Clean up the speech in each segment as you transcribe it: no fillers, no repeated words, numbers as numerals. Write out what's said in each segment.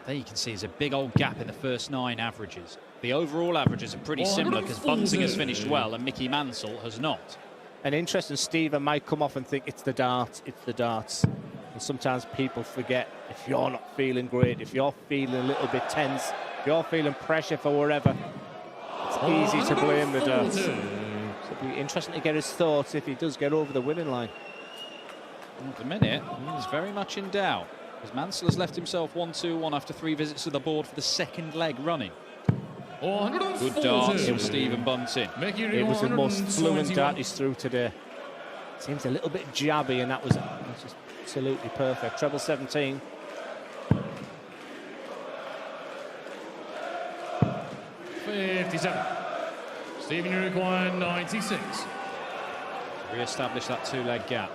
There you can see there's a big old gap in the first 9 averages. The overall averages are pretty similar because Bunting has finished well and Mickey Mansell has not. And interesting, Stephen might come off and think it's the darts, it's the darts. And sometimes people forget, if you're not feeling great, if you're feeling a little bit tense, if you're feeling pressure for wherever, it's easy to blame the darts. So it'll be interesting to get his thoughts if he does get over the winning line. At the minute, he's very much in doubt, because Mansell has left himself 1-2-1 after 3 visits to the board for the second leg running. Good darts from Stephen Bunting. It was the most fluent dart he's through today. Seems a little bit jabby, and that was just absolutely perfect. Treble 17. Stephen, you require 96. Re-establish that 2-leg gap.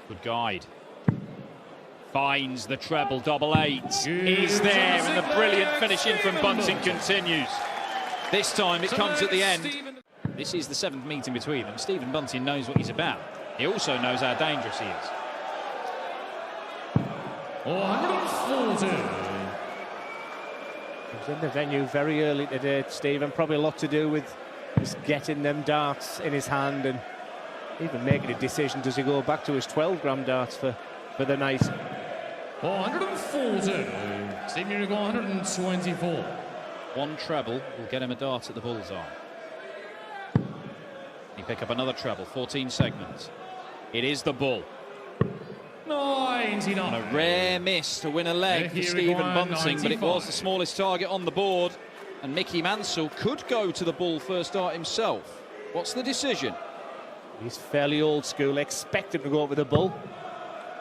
Good guide. Finds the treble, double 8. Is there, and the brilliant finish in from Bunting continues. This time it comes at the end. This is the 7th meeting between them. Stephen Bunting knows what he's about. He also knows how dangerous he is. 140. He was in the venue very early today, Stephen. Probably a lot to do with just getting them darts in his hand and even making a decision. Does he go back to his 12-gram darts for the night? 140. Stephen, you require 124. One treble will get him a dart at the bullseye. He pick up another treble, 14 segments. It is the bull. 99. And a rare miss to win a leg for Stephen Bunting, but it was the smallest target on the board. And Mickey Mansell could go to the bull first dart himself. What's the decision? He's fairly old school. Expect him to go up with the bull.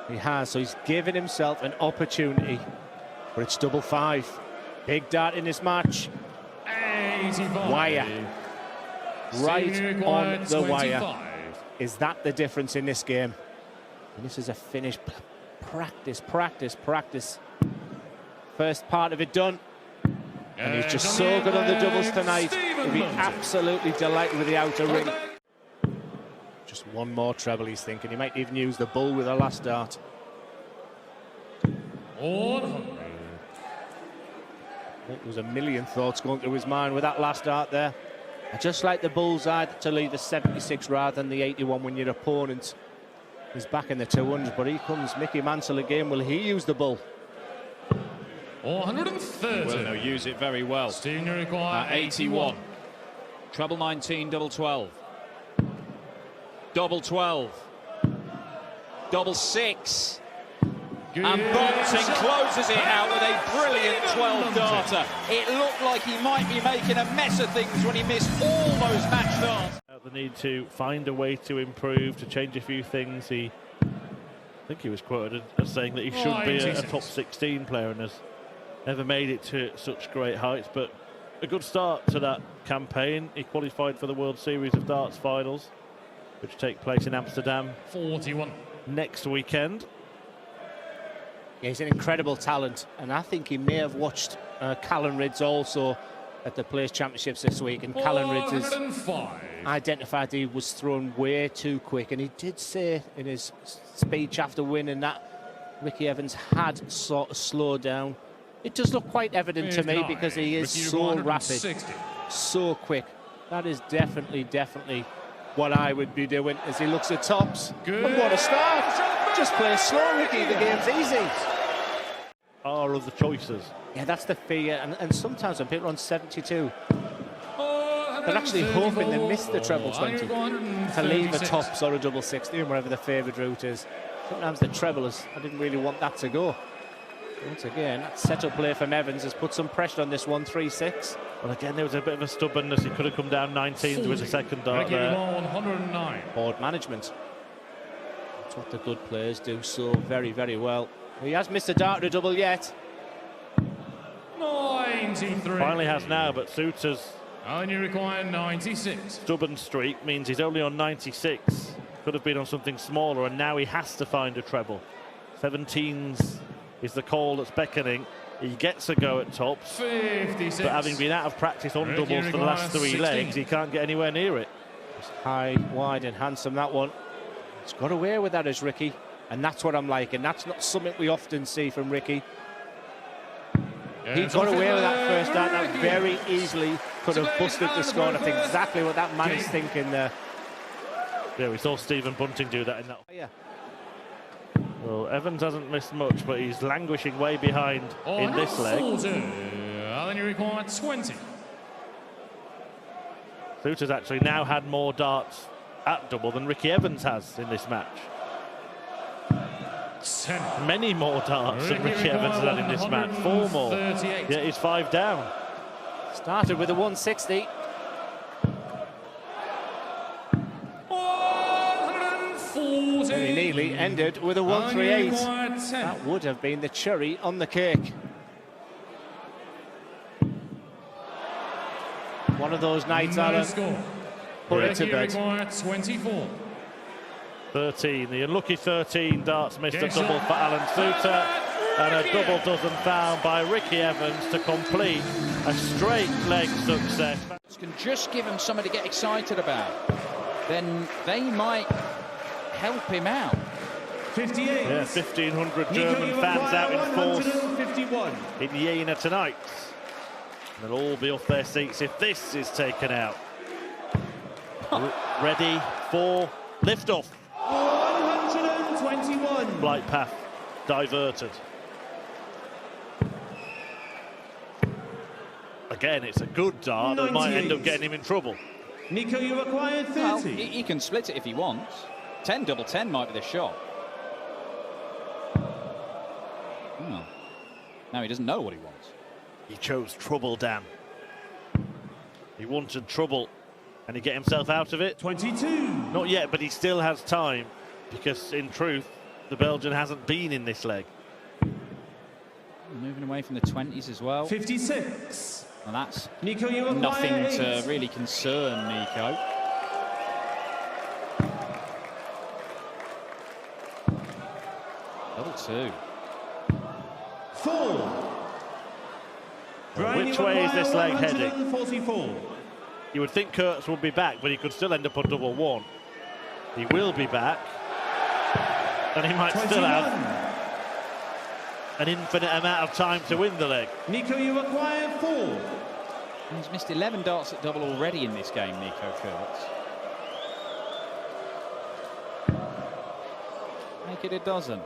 He has, so he's given himself an opportunity. But it's double 5. Big dart in this match. 85. Wire. Right on the wire. Is that the difference in this game? And this is a finish. Practice, practice, practice. First part of it done. And he's just so good on the doubles tonight. He'll be absolutely delighted with the outer ring. Just one more treble, he's thinking. He might even use the bull with the last dart. 100. There was a million thoughts going through his mind with that last dart there. I just like the bullseye to leave the 76 rather than the 81 when your opponent is back in the 200. But here comes Mickey Mansell again. Will he use the bull? 130. Well, he'll use it very well. Stephen, you require 81. Treble 19, double 12. Double 12. Double 6. And Bunting closes it out with a brilliant 12-darter. It looked like he might be making a mess of things when he missed all those match darts. The need to find a way to improve, to change a few things. I think he was quoted as saying that he should be a top 16 player and has never made it to such great heights. But a good start to that campaign. He qualified for the World Series of Darts finals, which take place in Amsterdam 41 next weekend. Yeah, he's an incredible talent, and I think he may have watched Callan Ridds also at the Players' Championships this week, and Callan Ridds has identified he was thrown way too quick, and he did say in his speech after winning that Ricky Evans had sort of slowed down. It does look quite evident to me because he is so rapid, so quick. That is definitely what I would be doing as he looks at tops. And what a start! Just play slow, Ricky, the game's easy. Are other choices. Yeah, that's the fear, and sometimes when people are on 72, they're actually hoping they miss the treble 20 to leave a tops or a double 16, wherever the favoured route is. Sometimes the treble is, I didn't really want that to go. Once again, that set-up play from Evans has put some pressure on this 1-3-6. Well, again, there was a bit of a stubbornness. He could have come down 19 with a second dart there. 109. Board management. That's what the good players do so very well. He has missed a dart to double yet. 93. Finally has now, but Soutar's And you require 96. stubborn streak means he's only on 96. Could have been on something smaller, and now he has to find a treble. 17s is the call that's beckoning. He gets a go at tops, 56. but having been out of practice on doubles for the last 3 legs, he can't get anywhere near it. High, wide and handsome, that one. He's got away with that as Ricky. And that's what I'm liking. That's not something we often see from Ricky. He got away with that first dart. That very easily could have busted the score. And I think exactly what that man is thinking there. Yeah, we saw Stephen Bunting do that in that. Yeah. Well, Evans hasn't missed much, but he's languishing way behind in this leg. Then you require 20. Souta's actually now had more darts at double than Ricky Evans has in this match. 10. Many more darts than Ricky Evans has had in this match. 4 more. Yeah, he's 5 down. Started with a 160. 140. Very nearly ended with a 138. That would have been the cherry on the cake. One of those nights, Alan. Put it to bed. 24. 13, the unlucky 13 darts missed a double for Alan Souta, and a double dozen found by Ricky Evans to complete a straight leg success. Can just give him something to get excited about. Then they might help him out. 58. Yeah, 1,500 German fans out in force 51. in Jena tonight. And they'll all be off their seats if this is taken out. Ready for liftoff. 121. Flight path diverted. Again, it's a good dart that might end up getting him in trouble. Nico, you require 30. Well, he can split it if he wants. 10 double 10 might be the shot. Now he doesn't know what he wants. He chose trouble, Dan. He wanted trouble. And he get himself out of it? 22. Not yet, but he still has time, because in truth, the Belgian hasn't been in this leg. Moving away from the 20s as well. 56. And that's Nico, you require nothing 8. to really concern Nico. Double 2. 4. Well, which way is this leg heading? 144. You would think Kurtz would be back, but he could still end up on double 1. He will be back. And he might 21. still have an infinite amount of time to win the leg. Nico, you require 4. He's missed 11 darts at double already in this game, Nico Kurtz. Make it a dozen.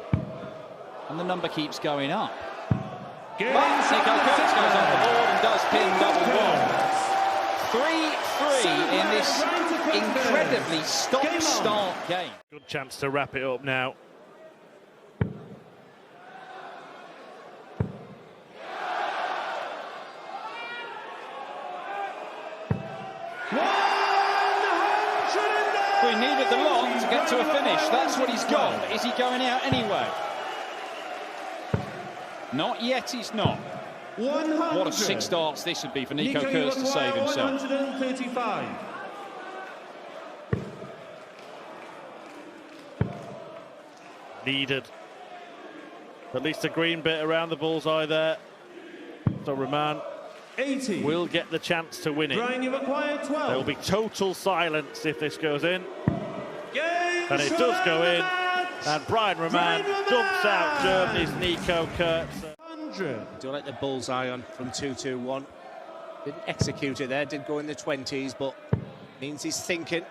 And the number keeps going up. But Nico Kurtz goes on the board and does pin double 1. 3-3 in this incredibly stop-start game. Good chance to wrap it up now. We needed the lot to get to a finish. That's what he's got. But is he going out anyway? Not yet, he's not. 100. What a 6 darts this would be for Nico Kurtz to save himself. 135. Needed at least a green bit around the bullseye there. So Roman 80. will get the chance to win it. Brian, you require 12. There will be total silence if this goes in. Game And it does go in. match. And Brian Roman dumps out Germany's Nico Kurtz. 100. Do like the bullseye on from 2-2-1. Didn't execute it there, did go in the 20s, but means he's thinking.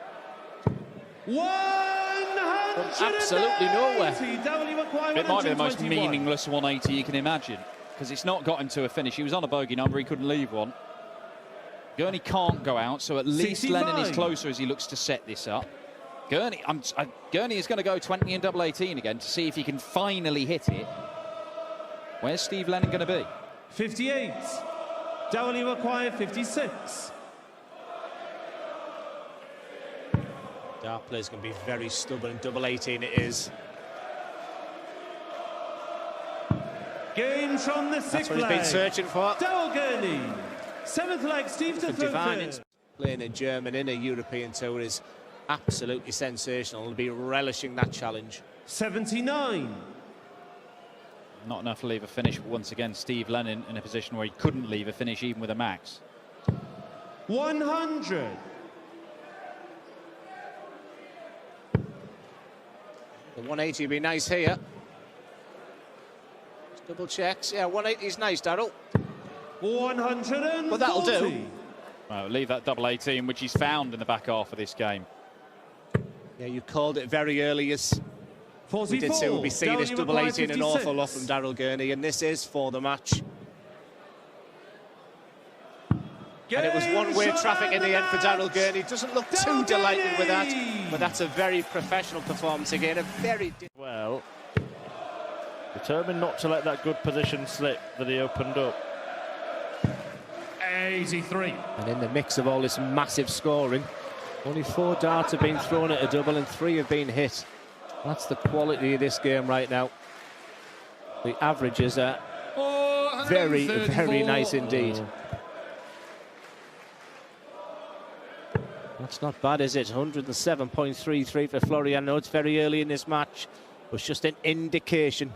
100. Absolutely nowhere. W require It might be the most 121. meaningless 180 you can imagine, because it's not got him to a finish. He was on a bogey number, he couldn't leave one. Gurney can't go out, so at least 65. Lennon is closer as he looks to set this up. Gurney is going to go 20 and double 18 again to see if he can finally hit it. Where's Steve Lennon going to be? 58. W require 56. Dart player's going to be very stubborn. Double 18 it is. Games from the 6th That's what he's leg. been searching for. Darrell Gurney. 7th leg, Steve to Divine 3rd. playing a German in a European tour is absolutely sensational. He'll be relishing that challenge. 79. Not enough to leave a finish, but once again, Steve Lennon in a position where he couldn't leave a finish even with a max. 100. The 180 would be nice here. Just double checks. Yeah, 180 is nice, Darryl. 140. But that'll do. Well, leave that double 18, which he's found in the back half of this game. Yeah, you called it very early. As 44. we did say we'll be seeing this double 18 an awful lot 56. from Darryl Gurney, and this is for the match. And it was one-way traffic in the end for Darryl Gurney. Doesn't look too delighted with that, but that's a very professional performance again. A very Well, determined not to let that good position slip that he opened up. 83. And in the mix of all this massive scoring, only 4 darts have been thrown at a double and 3 have been hit. That's the quality of this game right now. The averages are very, very nice indeed. That's not bad, is it? 107.33 for Florian. I know it's very early in this match, but it's just an indication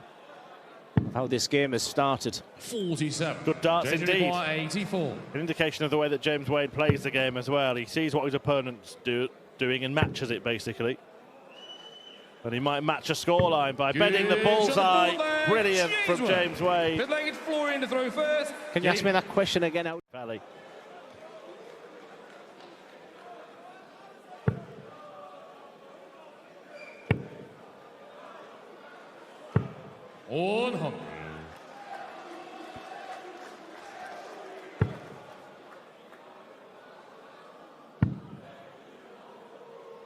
of how this game has started. 47. Good darts James indeed. Require 84. An indication of the way that James Wade plays the game as well. He sees what his opponent's doing and matches it, basically. And he might match a scoreline by bending the bullseye. Brilliant from James Wade. Mid-legged Florian to throw first. Can you ask me that question again? Out? Valley. On home.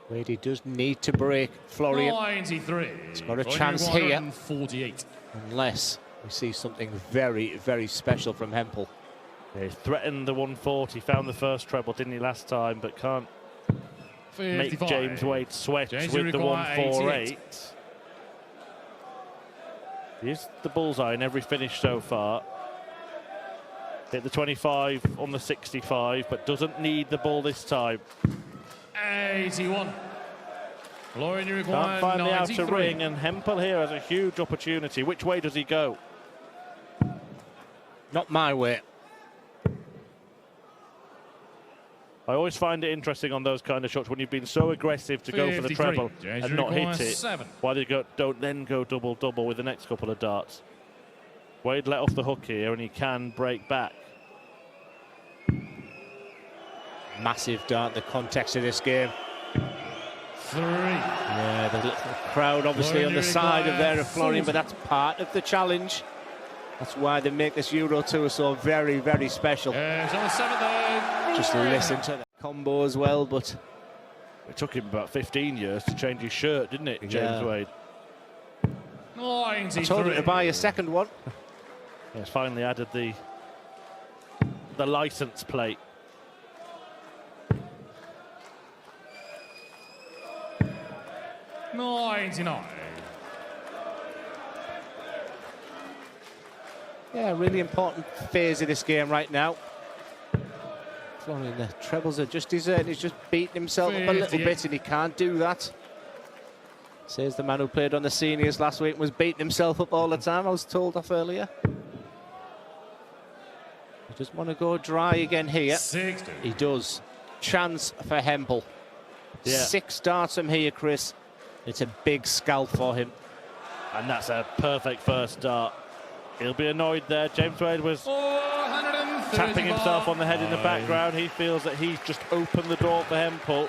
Wade, he does need to break Florian. 93. He's got a chance here. 48. Unless we see something very, very special from Hempel. Yeah, he's threatened the 140, found the first treble, didn't he, last time, but can't make 55. James Wade sweat James with the require 148. He's the bullseye in every finish so far. Hit the 25 on the 65, but doesn't need the ball this time. 81. Florian, you require Can't find the 93. outer ring, and Hempel here has a huge opportunity. Which way does he go? Not my way. I always find it interesting on those kind of shots when you've been so aggressive to go for the 53. treble James and not hit requires it. 7. Why they don't then go double-double with the next couple of darts. Wade let off the hook here, and he can break back. Massive dart, the context of this game. 3. Yeah, the little crowd obviously Florian, on the you side of require there of Florian, 40. but that's part of the challenge. That's why they make this Euro Tour so very, very special. It's on the 7th. Just listen to the combo as well, but It took him about 15 years to change his shirt, didn't it, James Yeah. Wade? 93. I told him to buy a second one. He's finally added the license plate. Yeah, really important phase of this game right now. Florian, the trebles are just deserted. He's just beating himself up a little 58. bit, and he can't do that. Says the man who played on the seniors last week and was beating himself up all the time. I was told off earlier. He just want to go dry again here. 60. He does. Chance for Hempel. Yeah. 6 darts from here, Chris. It's a big scalp for him. And that's a perfect first dart. He'll be annoyed there. James Wade was 435. tapping himself on the head in the background. He feels that he's just opened the door for Hempel,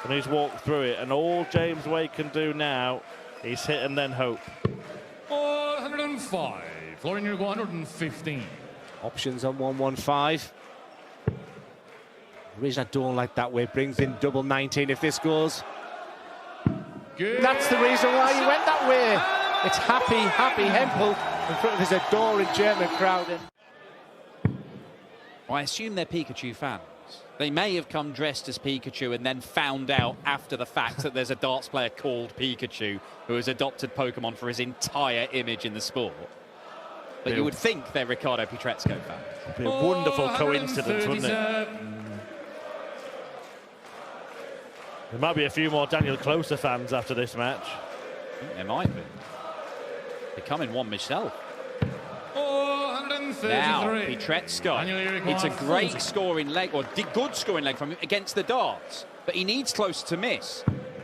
and he's walked through it. And all James Wade can do now is hit and then hope. 405. Florian, you require 115. Options on 115. The reason I don't like that way, brings in double 19 if this goes. Good. That's the reason why he went that way. It's happy, happy Hempel in front of his adoring German crowd. I assume they're Pikachu fans. They may have come dressed as Pikachu and then found out after the fact that there's a darts player called Pikachu who has adopted Pokemon for his entire image in the sport. But you would think they're Ricardo Pietrezco fans. It'd be a wonderful coincidence, wouldn't it? 437. There might be a few more Daniel Closer fans after this match. There might be. They come in one myself. 433. Now, Pietrezco. Manually require It's a great 40. scoring leg, or good scoring leg from him against the darts. But he needs close to miss.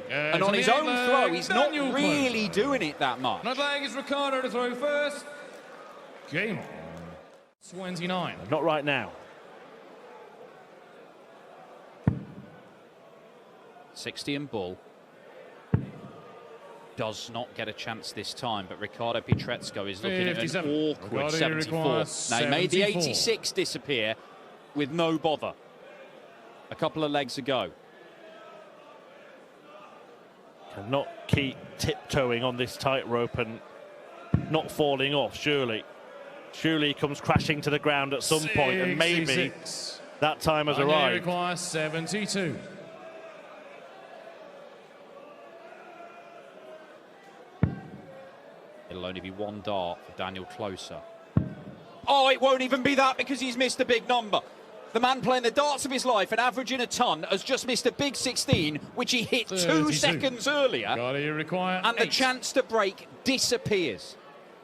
And on his own throw, he's not really doing it that much. Not leg is Ricardo to throw first. Game on. 29. Not right now. 60 and ball. Does not get a chance this time, but Ricardo Pietrezco is looking at an awkward Ricardo 74. Now, he made the 74. 86 disappear with no bother. A couple of legs ago. Cannot keep tiptoeing on this tightrope and not falling off, surely. Surely he comes crashing to the ground at some point, and maybe 66. that time has And he arrived. requires 72. It'll only be one dart for Daniel Closer. Oh, it won't even be that because he's missed a big number. The man playing the darts of his life and averaging a ton has just missed a big 16, which he hit 2 32. seconds earlier. Ricardo, you require And the 8. chance to break disappears.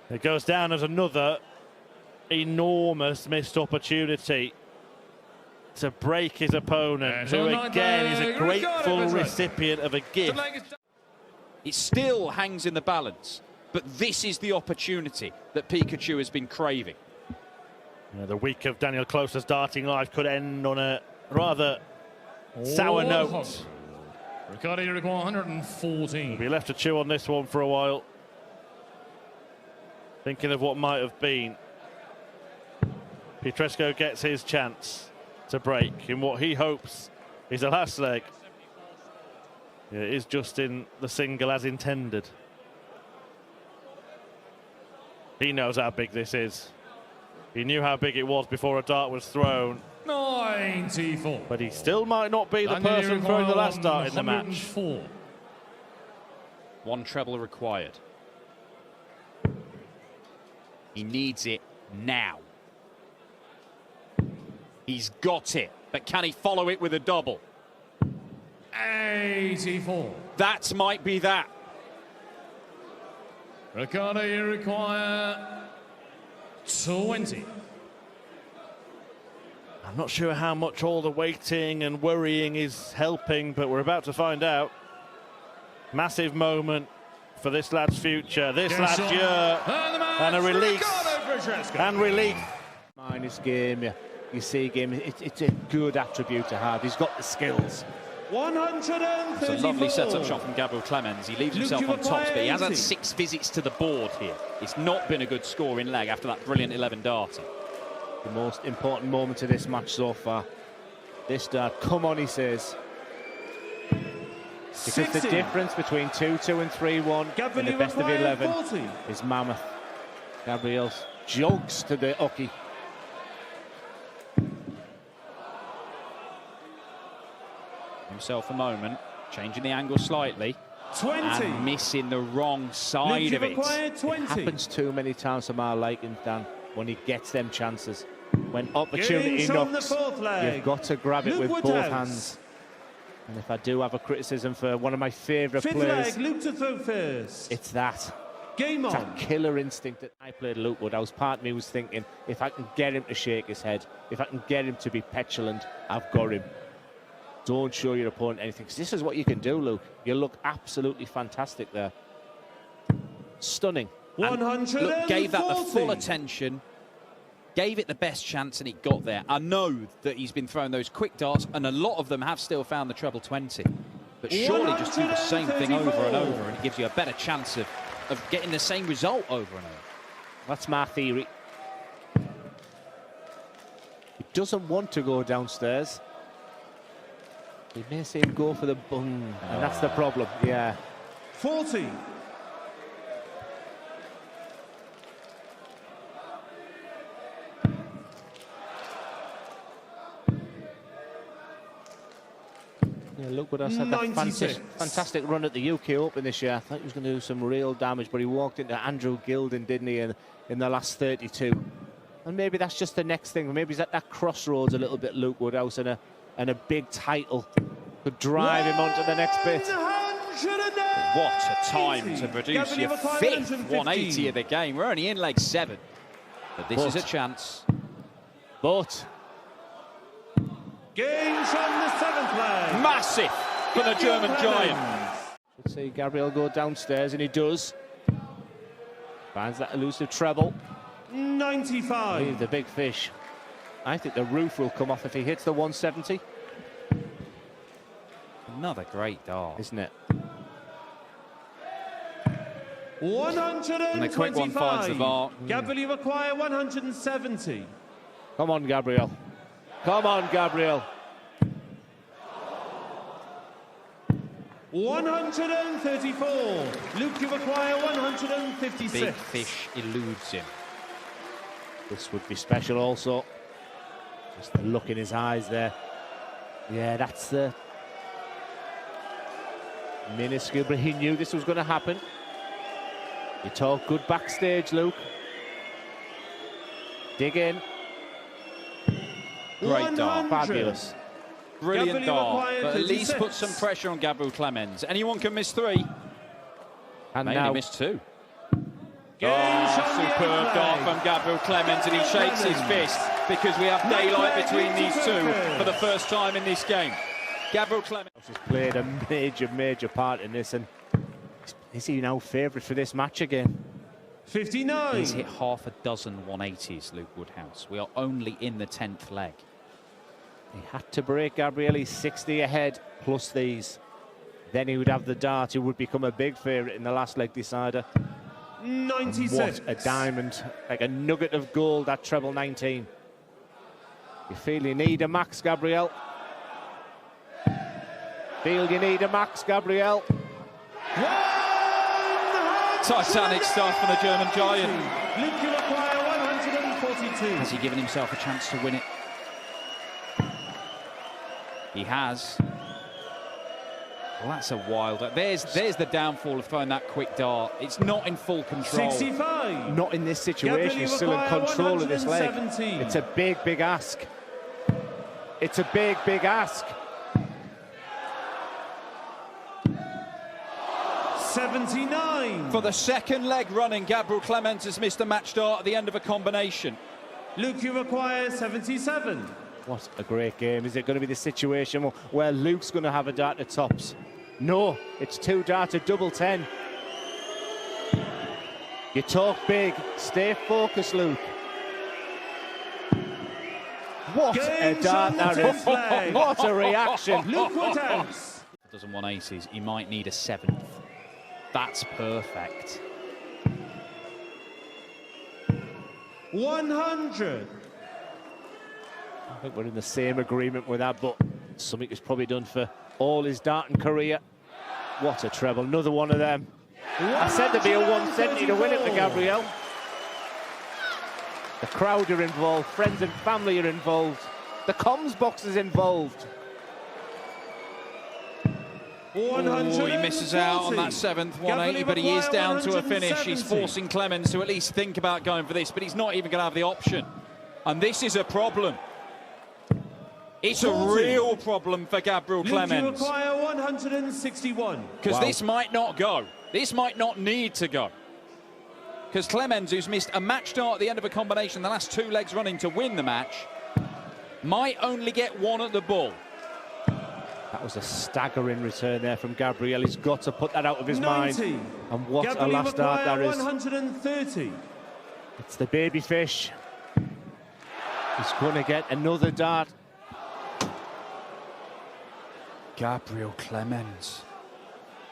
It goes down as another enormous missed opportunity to break his opponent, who again is a grateful recipient of a gift. It still hangs in the balance, but this is the opportunity that Pikachu has been craving. The week of Daniel Closer's darting life could end on a rather sour note. Ricardo, you require 114. We'll be left to chew on this one for a while, thinking of what might have been. Pietrezco gets his chance to break in what he hopes is the last leg. Yeah, it is just in the single as intended. He knows how big this is. He knew how big it was before a dart was thrown. 94. But he still might not be the person throwing the last dart in the match. 104. One treble required. He needs it now. He's got it, but can he follow it with a double? 84. That might be that. Ricardo, you require 20. I'm not sure how much all the waiting and worrying is helping, but we're about to find out. Massive moment for this lad's future, this lad's year, and a release, and relief. Minus game, you see game, it's a good attribute to have. He's got the skills. 134. It's a lovely set-up shot from Gabriel Clemens. He leaves himself on top, but he has had 80. 6 visits to the board here. It's not been a good scoring leg after that brilliant 11 darter. The most important moment of this match so far. This dart, come on, he says. Because 60. the difference between 2-2 and 3-1 in the best of 11 is mammoth. Gabriel jogs to the ucky. Himself a moment, changing the angle slightly, 20. and missing the wrong side of it. It happens too many times for my liking, Dan, when he gets them chances. When opportunity knocks, you've got to grab it with both hands. And if I do have a criticism for one of my favourite players, Luke to throw first. it's that. Game It's on. that killer instinct that I played Luke Woodhouse. Part of me was thinking, if I can get him to shake his head, if I can get him to be petulant, I've got him. Don't show your opponent anything, because this is what you can do, Luke. You look absolutely fantastic there. Stunning. And 140. look, gave that the full attention, gave it the best chance, and it got there. I know that he's been throwing those quick darts, and a lot of them have still found the treble 20. But surely just do the same thing over and over, and it gives you a better chance of getting the same result over and over. That's my theory. He doesn't want to go downstairs. He may see him go for the bung, and that's the problem. Yeah. 40. Yeah, look what else had that 96. fantastic run at the UK Open this year. I thought he was going to do some real damage, but he walked into Andrew Gilden, didn't he, in the last 32. And maybe that's just the next thing. Maybe he's at that crossroads a little bit, Luke Woodhouse, and a big title could drive him onto the next bit. 180. What a time to produce Gavin, your you require 5th 115. 180 of the game. We're only in leg 7. But this is a chance. But Games from the 7th leg. Massive for the German giant. Should see Gabriel go downstairs, and he does. Finds that elusive treble. 95. Leave the big fish. I think the roof will come off if he hits the 170. Another great dart. Isn't it? 125. And the quick one finds the bar. Gabriel, you require 170. Come on, Gabriel. Come on, Gabriel. 134. Luke, you require 156. Big fish eludes him. This would be special also. Just the look in his eyes there. Yeah, that's the minuscule, but he knew this was going to happen. You talk good backstage, Luke. Dig in. Great dart. 100. Fabulous. Brilliant Gabriel dart, required but at least 36. put some pressure on Gabriel Clemens. Anyone can miss 3. And Mainly now missed 2. Game on the Superb replay. dart from Gabriel Clemens, and he shakes his fist because we have daylight between these two for the first time in this game. Gabriel Clemens has played a major part in this, and is he now favourite for this match again? 59. He's hit half a dozen 180s, Luke Woodhouse. We are only in the 10th leg. He had to break Gabriel. He's 60 ahead plus these. Then he would have the dart. He would become a big favourite in the last leg decider. 96. What a diamond, like a nugget of gold, that treble 19. You feel you need a max, Gabriel. Feel you need a max, Gabriel. Titanic stuff for the German giant. Luke, you require 142. Has he given himself a chance to win it? He has. Well, that's a wild... There's the downfall of throwing that quick dart. It's not in full control. 65. Not in this situation. Gabriel, He's still in require control of this leg. 117. It's a big ask. It's a big ask. 79. For the second leg running, Gabriel Clemens has missed a match dart at the end of a combination. Luke, you require 77. What a great game. Is it going to be the situation where Luke's going to have a dart at tops? No, it's 2 darts at double 10. You talk big. Stay focused, Luke. What a dart that is. What a reaction. Luke Woodhouse. Dozen 180s, he might need a 7th. That's perfect. 100. I think we're in the same agreement with that, but something he's probably done for all his darting career. What a treble. Another one of them. I said there'd be a 170 to win it for Gabriel. The crowd are involved, friends and family are involved. The comms box is involved. Oh, he misses out on that 7th 180, but he is down to a finish. He's forcing Clemens to at least think about going for this, but he's not even going to have the option. And this is a problem. It's a real problem for Gabriel Clemens. You require 161. Because this might not go. This might not need to go. Because Clemens, who's missed a match dart at the end of a combination, the last 2 legs running to win the match, might only get 1 at the bull. That was a staggering return there from Gabriel. He's got to put that out of his 90. mind. And what Gabriel, a last dart that is. 130. It's the baby fish. He's going to get another dart. Gabriel Clemens.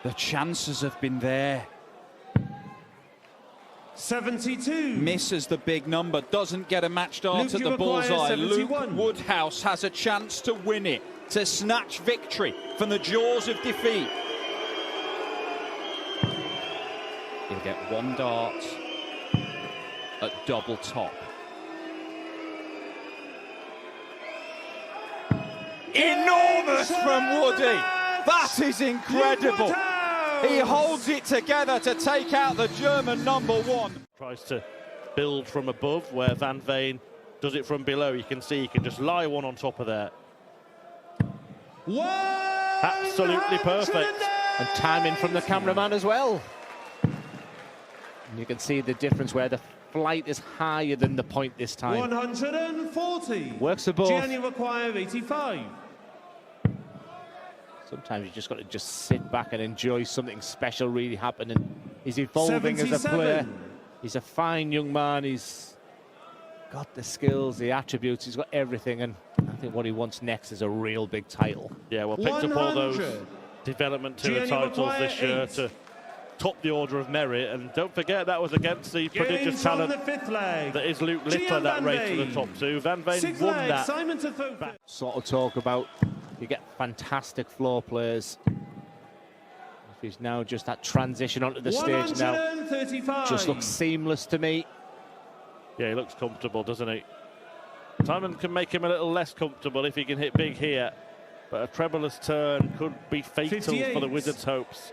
The chances have been there. 72. Misses the big number, doesn't get a match dart Luke, at the you require bullseye. Luke 71. Woodhouse has a chance to win it, to snatch victory from the jaws of defeat. He'll get 1 dart at double top. Enormous from Woody. That is incredible. He holds it together to take out the German #1. Tries to build from above, where Van Veen does it from below. You can see he can just lie one on top of there. Absolutely perfect. And timing from the cameraman as well. And you can see the difference where the flight is higher than the point this time. 140. Works for both. Gianni require 85. Sometimes you just got to just sit back and enjoy something special really happening. He's evolving as a player. 77. He's a fine young man. He's got the skills, the attributes. He's got everything. And I think what he wants next is a real big title. Yeah, well, picked up all those 100. development tour Gianni titles Maguire, this year 8. to top the order of merit. And don't forget, that was against the prodigious Gains on talent the 5th leg. that is Luke Littler, Gian that Van race to the Veen. top two. Van Veen 6th won leg, that. Simon to third. Sort of talk about you get fantastic floor players. He's now just that transition onto the stage now. 135. Just looks seamless to me. Yeah, he looks comfortable, doesn't he? Simon can make him a little less comfortable if he can hit big here. But a trebleless turn could be fatal 58. for the Wizards' hopes.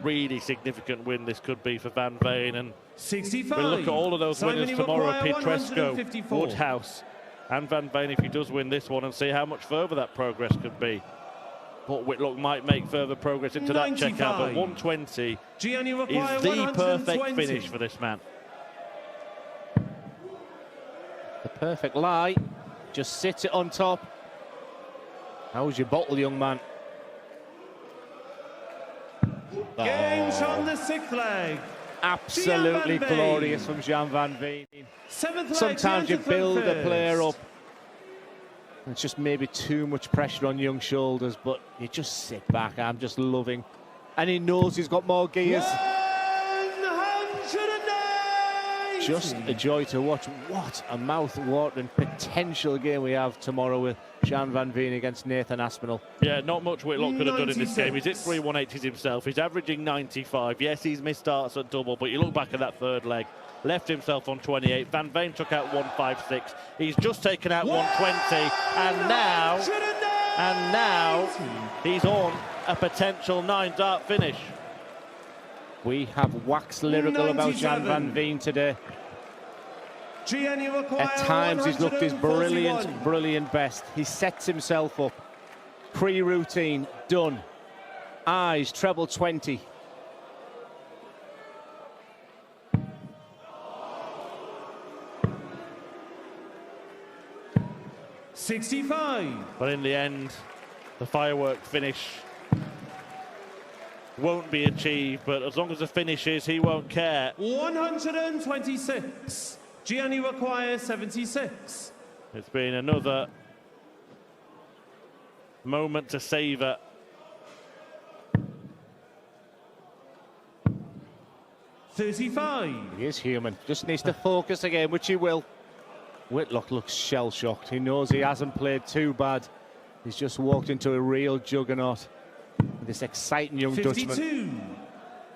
Really significant win this could be for Van Veen. And 65. we'll look at all of those Simon winners tomorrow. Maguire, Pietreczko, 154. Woodhouse and Van Veen if he does win this one, and see how much further that progress could be. But Whitlock might make further progress into that 95. checkout, but 120 Gianni is Maguire, the perfect 120. finish for this man. The perfect lie. Just sits it on top. How's your bottle, young man? Games on the 6th leg. Absolutely Gian Van Veen. glorious from Gian Van Veen. 7th leg. Sometimes you Gian to build a third. player up. It's just maybe too much pressure on young shoulders, but you just sit back. I'm just loving. And he knows he's got more gears. 190. Just a joy to watch. What a mouth-watering potential game we have tomorrow with Gian Van Veen against Nathan Aspinall. Yeah, not much Whitlock could have done in this game. He's hit 96. 3 180s himself. He's averaging 95. Yes, he's missed starts at double, but you look back at that third leg, left himself on 28. Van Veen took out 156. He's just taken out 120, and now he's on a potential 9-dart finish. We have waxed lyrical about Gian 97. Van Veen today. Gianni Maguire, At times he's looked his 141. brilliant best. He sets himself up. Pre-routine, done. Eyes, treble 20. $65. But in the end, the firework finish won't be achieved. But as long as the finish is, he won't care. 126. Gianni Maguire, 76. It's been another moment to savour. $35. He is human. Just needs to focus again, which he will. Whitlock looks shell-shocked. He knows he hasn't played too bad. He's just walked into a real juggernaut. This exciting young Dutchman. 52.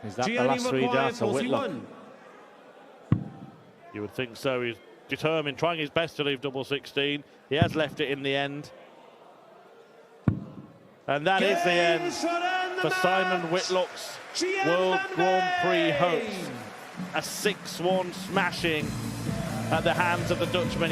Is that the Gianni last 3 Maguire, darts of Whitlock? 41. You would think so. He's determined, trying his best to leave double 16. He has left it in the end. And that is the end Games shot and the for Simon match. Whitlock's Gian World Van Grand Prix Veen. hopes. A 6-1 smashing at the hands of the Dutchman.